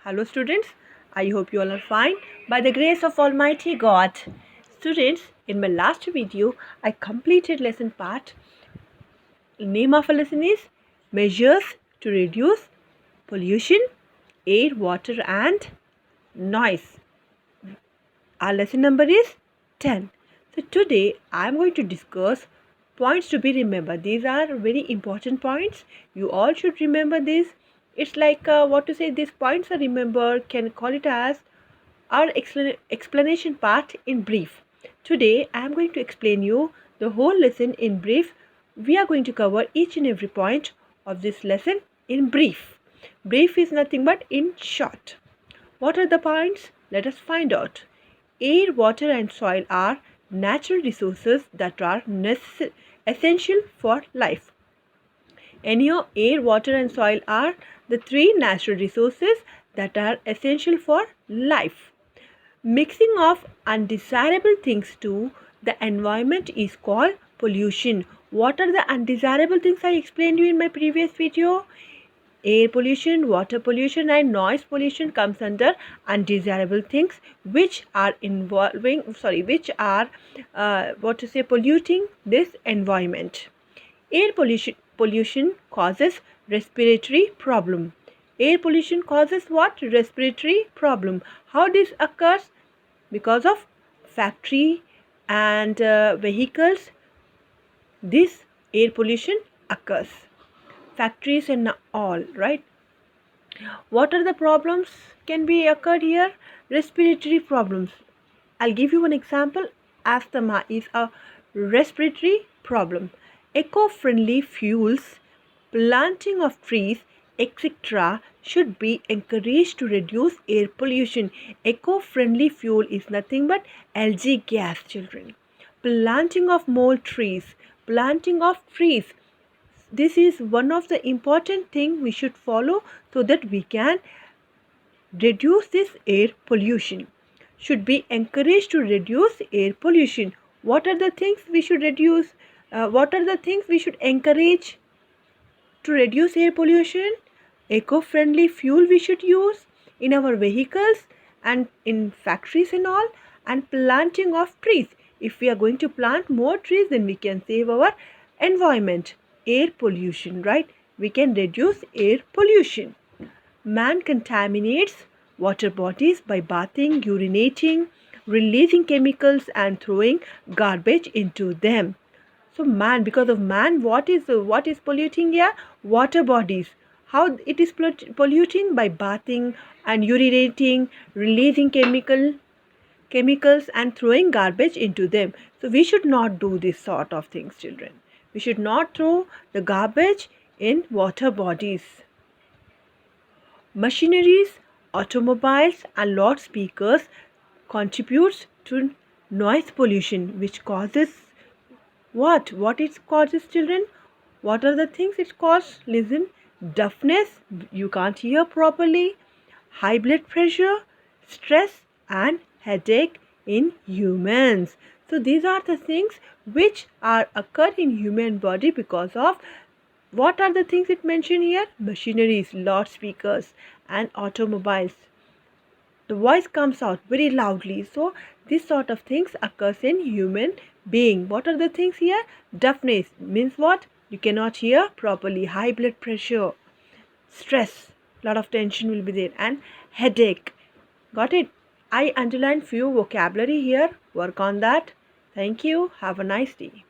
Hello students, I hope you all are fine by the grace of Almighty God. Students, in my last video, I completed lesson part. The name of a lesson is Measures to Reduce Pollution, Air, Water and Noise. Our lesson number is 10. So today I am going to discuss points to be remembered. These are very important points. You all should remember this. It's like what to say, these points are remembered, can call it as our explanation part in brief. Today I am going to explain you the whole lesson in brief. We are going to cover each and every point of this lesson in brief. Brief is nothing but in short. What are the points? Let us find out. Air, water and soil are natural resources that are essential for life. Anyhow, air, water and soil are the three natural resources that are essential for life. Mixing of undesirable things to the environment is called pollution. What are the undesirable things I explained you in my previous video? Air pollution, water pollution and noise pollution comes under undesirable things which are polluting this environment. Air pollution causes respiratory problem. Air pollution causes what? Respiratory problem. How this occurs? Because of factory and vehicles, this air pollution occurs. Factories and all, right? What are the problems can be occurred here? Respiratory problems. I'll give you one example. Asthma is a respiratory problem. Eco-friendly fuels, planting of trees, etc. should be encouraged to reduce air pollution. Eco-friendly fuel is nothing but LG gas, children. Planting of more trees. Planting of trees. This is one of the important thing we should follow so that we can reduce this air pollution. Should be encouraged to reduce air pollution. What are the things we should reduce? What are the things we should encourage to reduce air pollution? Eco-friendly fuel we should use in our vehicles and in factories and all, and planting of trees. If we are going to plant more trees, then we can save our environment. Air pollution, right? We can reduce air pollution. Man contaminates water bodies by bathing, urinating, releasing chemicals and throwing garbage into them. So man, because of man, what is polluting here? Water bodies. How it is polluting? By bathing and urinating, releasing chemicals and throwing garbage into them. So we should not do this sort of things, children. We should not throw the garbage in water bodies. Machineries, automobiles and loudspeakers contributes to noise pollution, which causes what? What it causes, children? What are the things it causes? Listen, deafness, you can't hear properly, high blood pressure, stress and headache in humans. So these are the things which are occur in human body because of what are the things it mentioned here? Machineries, loudspeakers and automobiles. The voice comes out very loudly. So this sort of things occurs in human being. What are the things here? Deafness means what? You cannot hear properly. High blood pressure, stress, lot of tension will be there, and headache. Got it? I underlined few vocabulary here. Work on that. Thank you. Have a nice day.